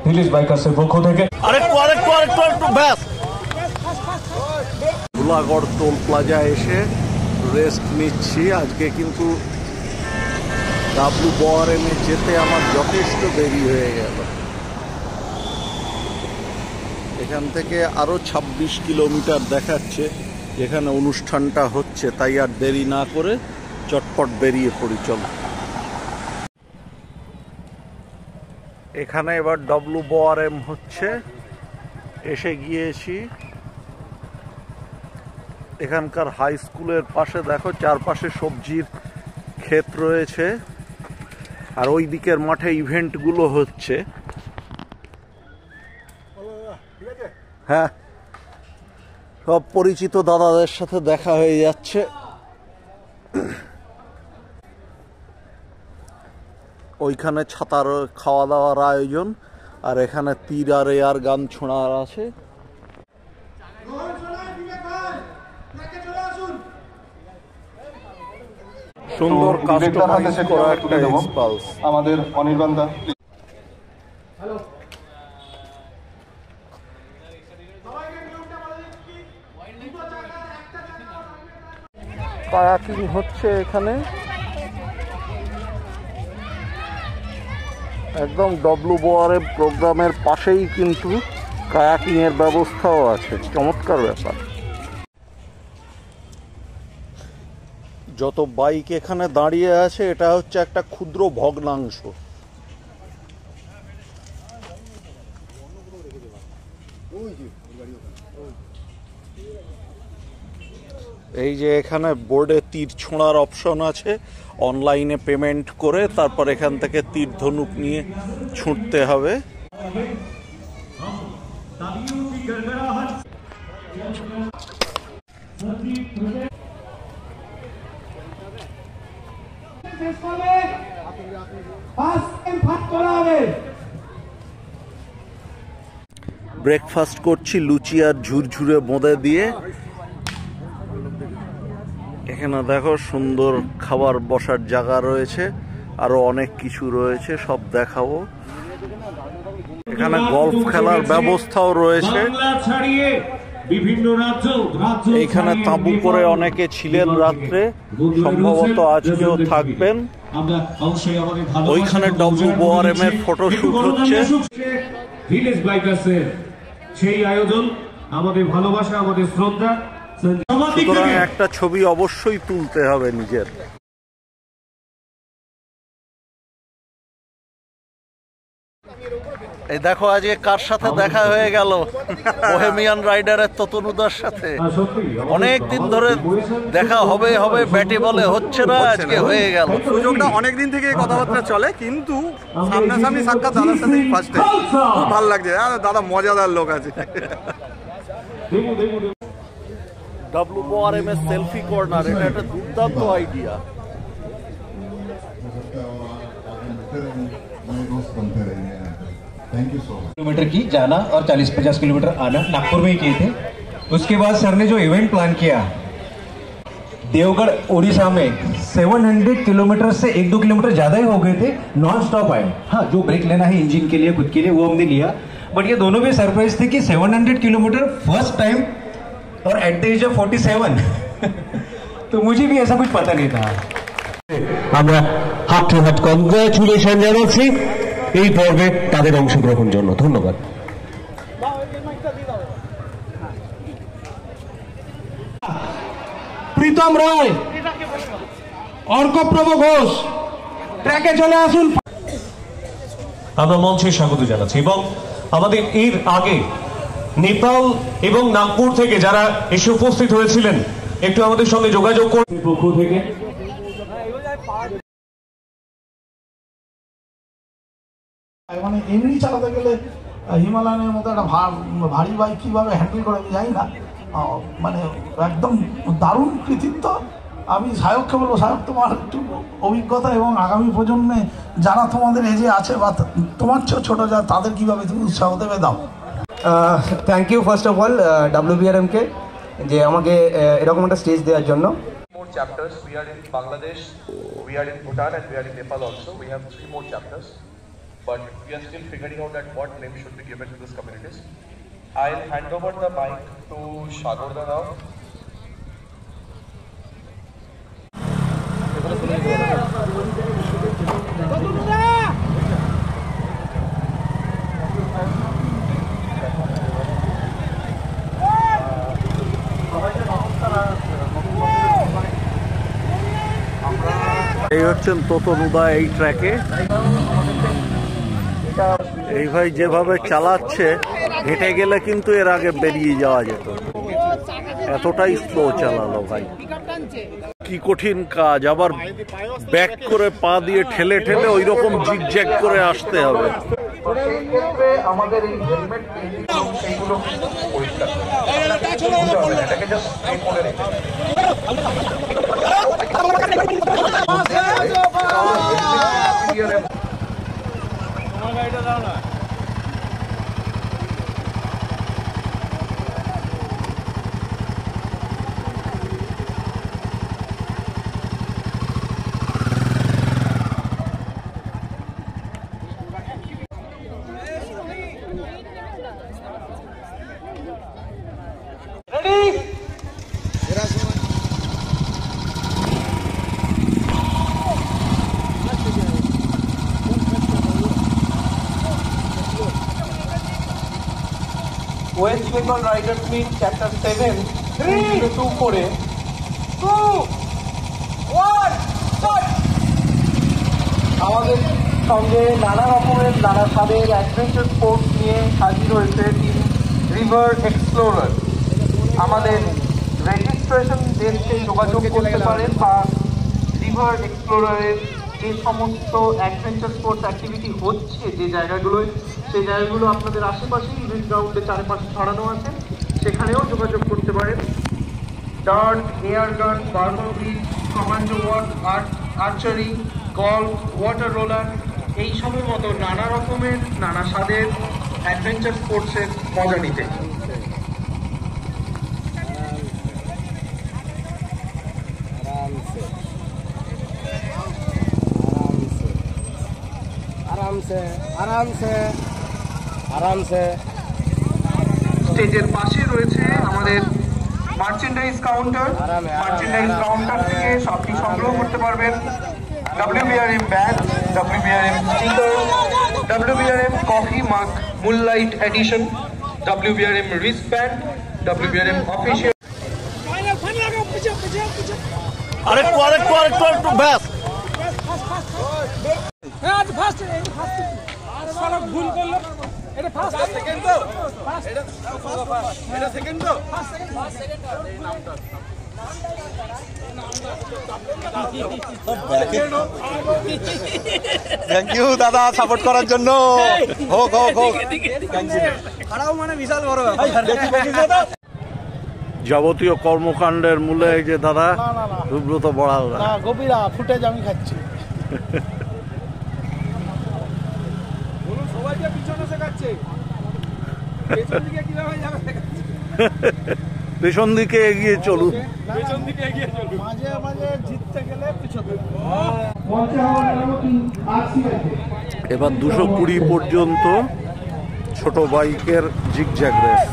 Village বাইকার্সের পক্ষ থেকে আরেকটু ব্যাস ধুলাগড় টোল প্লাজা এসে রেস্ট নিচ্ছি। আজকে কিন্তু WRM এ যেতে আমার যথেষ্ট দেরি হয়ে গেল। এখান থেকে আরো 26 কিলোমিটার দেখাচ্ছে যেখানে অনুষ্ঠানটা হচ্ছে, তাই আর দেরি না করে চটপট বেরিয়ে পড়ি। চল, এখানে এবার WRM হচ্ছে, এসে গিয়েছি। এখানকার হাই স্কুলের পাশে দেখো চারপাশে সবজির ক্ষেত রয়েছে, আর ওই দিকের মাঠে ইভেন্টগুলো হচ্ছে। হ্যাঁ, সব পরিচিত দাদাদের সাথে দেখা হয়ে যাচ্ছে। ওইখানে ছাতার খাওয়া দাওয়ার আয়োজন, আর এখানে তীর আর এয়ার গান ছোঁড়ার আছে। সুন্দর কাস্টমাইজ করা একটা এক্সপালস। আমাদের অনির্বাণ দা, কায়াকিং হচ্ছে এখানে, একদম WRM প্রোগ্রামের পাশেই কিন্তু কায়াকিং এর ব্যবস্থাও আছে। চমৎকার ব্যাপার। যত বাইক এখানে দাঁড়িয়ে আছে এটা হচ্ছে একটা ক্ষুদ্র ভগ্নাংশ। এই যে এখানে বোর্ডে তীর ছোঁড়ার অপশন আছে, অনলাইনে পেমেন্ট করে তারপর এখান থেকে তীর ধনুক নিয়ে ছুটতে হবে। ব্রেকফাস্ট করছি লুচি আর ঝুরঝুরে বোঁদে দিয়ে। এখানে দেখো সুন্দর খাবার বসার জায়গা রয়েছে, আরো অনেক কিছু রয়েছে, সব দেখাবো। এখানে গলফ খেলার ব্যবস্থাও রয়েছে। এইখানে তাঁবু করে অনেকে ছিলেন রাত্রে, সম্ভবত আজকেও থাকবেন। ওইখানে WRM এর ফটোশুট হচ্ছে। ভিলেজ বাইকার্সের সেই আয়োজন, আমাদের ভালোবাসা, আমাদের শ্রদ্ধা। সুতরাং একটা ছবি অবশ্যই তুলতে হবে নিজের। এই দেখো আজকে কার সাথে দেখা হয়ে গেল, বোহেমিয়ান রাইডারের ততনুদার সাথে। অনেক দিন ধরে দেখা হবে হবে ব্যাটে বলে হচ্ছে না, আজকে হয়ে গেল। সুযোগটা অনেকদিন থেকে কথাবার্তা চলে, কিন্তু সামনাসামনি সাক্ষাৎ দাদার সাথে ফার্স্ট টাইম। খুব ভালো লাগছে, দাদা মজাদার লোক আছে। WRM এর সেলফি কর্নার, এটা একটা দুর্দান্ত আইডিয়া। किलोमीटर की जाना और 40-50 किलोमीटर आना नागपुर में ही किए थे। उसके बाद सर ने जो इवेंट प्लान किया देवगढ़ उड़ीसा में 700 किलोमीटर से 1-2 किलोमीटर ज्यादा ही हो गए थे, नॉन स्टॉप आए। हाँ, जो ब्रेक लेना है इंजन के लिए खुद के लिए वो हमने लिया, बट ये दोनों भी सरप्राइज थे कि 700 किलोमीटर फर्स्ट टाइम और एट द एज ऑफ 47 तो मुझे भी ऐसा कुछ पता नहीं था। আমরা হাত টু হাত কংগ্রাচুলেশন জানাচ্ছি এই পর্বে তাদের অংশগ্রহণ জন্য। ধন্যবাদ। প্রীতম রায়, অর্কপ্রভ ঘোষ ট্র্যাকে চলে আসুন। আমরা মঞ্চে স্বাগত জানাচ্ছি এবং আমাদের এর আগে নেপাল এবং নাগপুর থেকে যারা এসে উপস্থিত হয়েছিলেন একটু আমাদের সঙ্গে যোগাযোগ করুন পক্ষ থেকে। মানে এমনি চালাতে গেলে হিমালয়ানের মতো একটা ভারী বাইক কিভাবে হ্যান্ডেল করে আমি জানি না, মানে একদম দারুণ কৃতিত্ব। আমি সায়ককে বলবো, সায়ক তোমার একটু অভিজ্ঞতা এবং আগামী প্রজন্মে যারা তোমাদের এজে আছে বা তোমার চেয়ে ছোটো যা, তাদের কীভাবে তুমি উৎসাহ দেবে দাও। Thank you first of all WRM কে যে আমাকে এরকম একটা স্টেজ দেওয়ার জন্য। More chapters. We are in Bangladesh, we are in Bhutan, and we are in Nepal also. We have 3 more chapters. but we are still figuring out at what name should be given to these communities. I'll hand over the mic to Shagorda now. এই হচ্ছেন তোতনুদা এই ট্র্যাকে। এই ভাই যেভাবে চালাচ্ছে হেঁটে গেলে কিন্তু এর আগে বেরিয়ে যাওয়া যেত, এতটাই স্লো চালালো ভাই। কি কঠিন কাজ, আবার ব্যাক করে পা দিয়ে ঠেলে ঠেলে ওই রকম জিগজ্যাগ করে আসতে হবে। আমাদের এই হেলমেট সেইগুলো পরিষ্কার এটাকে জাস্ট মনে রেখে West Bengal riders meet chapter 7 3 2 করে 2 1 আমাদের সঙ্গে নানা রকমের নানা স্বাদের অ্যাডভেঞ্চার স্পোর্টস নিয়ে হাজির হয়েছে টিম রিভার এক্সপ্লোরার। আমাদের রেজিস্ট্রেশন ডেস্কে যোগাযোগ করতে পারেন বা রিভার এক্সপ্লোরারের যে সমস্ত অ্যাডভেঞ্চার স্পোর্টস অ্যাক্টিভিটি হচ্ছে যে জায়গাগুলোয়, সেই জায়গাগুলো আপনাদের আশেপাশে ইভেন্ট গ্রাউন্ডে চারপাশে ছড়ানো আছে, সেখানেও যোগাযোগ করতে পারেন। ডার্ট, এয়ার গান, বার্মার bridge, commando walk, archery, golf, water roller, এই সবের মতো নানা রকমের নানা স্বাদের অ্যাডভেঞ্চার স্পোর্টসের মজা নিতে। আরামসে স্টেজের পাশে রয়েছে আমাদের মার্চেন্ডাইজ কাউন্টার। মার্চেন্ডাইজ কাউন্টার থেকে সবটি সংগ্রহ করতে পারবেন। WBRM bag, WBRM sticker, WBRM coffee mug moonlight edition, WBRM wristband, WBRM official. আরেকটু ব্যাস ভুল করলো, এটা ফার্স্ট সেকেন্ড তো, এটা সেকেন্ড তো, থ্যাংক ইউ দাদা সাপোর্ট করার জন্য। হোক হোক হোক, খারাপ মানে বিশাল বড় ব্যাপার। যাবতীয় কর্মকাণ্ডের মূলে এই যে দাদা সুব্রত বড়াল, গভীরা ফুটেজ আমি খাচ্ছি। সবাইকে পিছনে শেখাচ্ছে, পেছন দিকে কিভাবে যাবে শেখাচ্ছে। পেছন দিকে এগিয়ে চলুন, পেছন দিকে এগিয়ে চলুন, মাঝে মাঝে জিততে গেলে পিছনে। এবার 220 পর্যন্ত ছোট বাইকের জিগজ্যাগ রেস।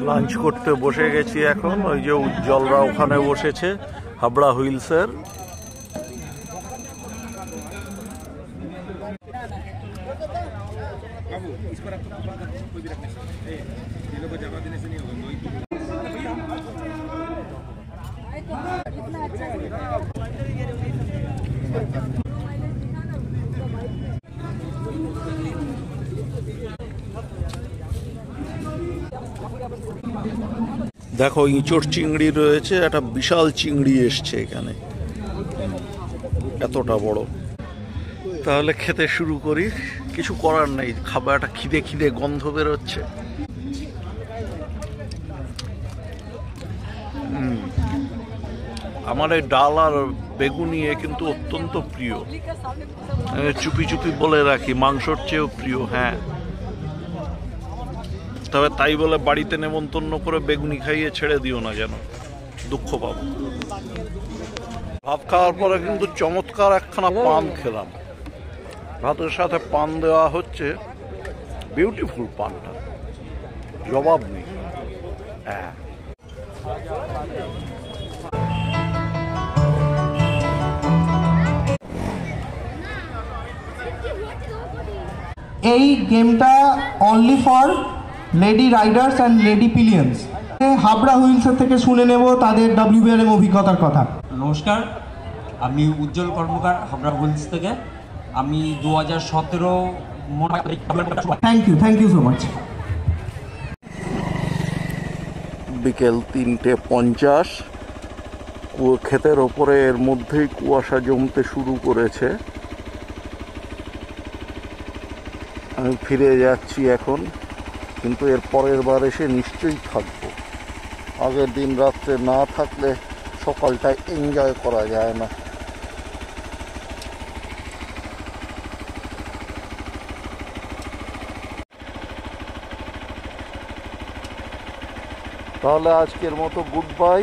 লাঞ্চ করতে বসে গেছি এখন। ওই যে উজ্জ্বলরা ওখানে বসেছে হাবড়া হুইলসের। দেখো ইঁচড় চিংড়ি রয়েছে, একটা বিশাল চিংড়ি এসছে এখানে, এতটা বড়। তাহলে খেতে শুরু করি, কিছু করার নেই, খাবারটা খিদে খিদে গন্ধ বেরোচ্ছে। আমার এই ডাল আর বেগুনি কিন্তু অত্যন্ত প্রিয়। চুপি চুপি বলে রাখি, মাংসর চেয়েও প্রিয়। হ্যাঁ, তবে তাই বলে বাড়িতে নেমন্তন্ন করে বেগুনি খাইয়ে ছেড়ে দিও না, যেন দুঃখ পাবো। ভাত খাওয়ার পরে কিন্তু চমৎকার একখানা পান খেলাম। ভাতের সাথে পান দেওয়া হচ্ছে, বিউটিফুল পানটা, জবাব নেই। হ্যাঁ, এই গেমটা only for lady riders and lady pillions. Habra হুইলসের থেকে শুনে নেব তাদের WBRM অভিজ্ঞতার কথা। নমস্কার, আমি উজ্জ্বল কর্মকার, হাবড়া হুইলস থেকে। আমি 2017 থ্যাংক ইউ সো মাচ। বিকেল 3:50, ক্ষেতের ওপরে এর মধ্যেই কুয়াশা জমতে শুরু করেছে। আমি ফিরে যাচ্ছি এখন, কিন্তু এর পরের বার এসে নিশ্চয়ই থাকবো। আগের দিন রাত্রে না থাকলে সকালটা এনজয় করা যায় না। তাহলে আজকের মতো গুড বাই।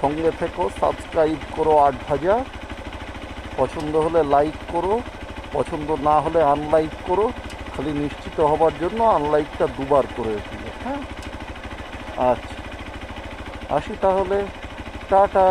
সঙ্গে থেকো, সাবস্ক্রাইব করো 8 ভাজা। পছন্দ হলে লাইক করো, পছন্দ না হলে আনলাইক করো। খালি নিশ্চিত হবার জন্য আনলাইকটা 2বার করে দিও। হ্যাঁ, আচ্ছা, আসি তাহলে, টাটা।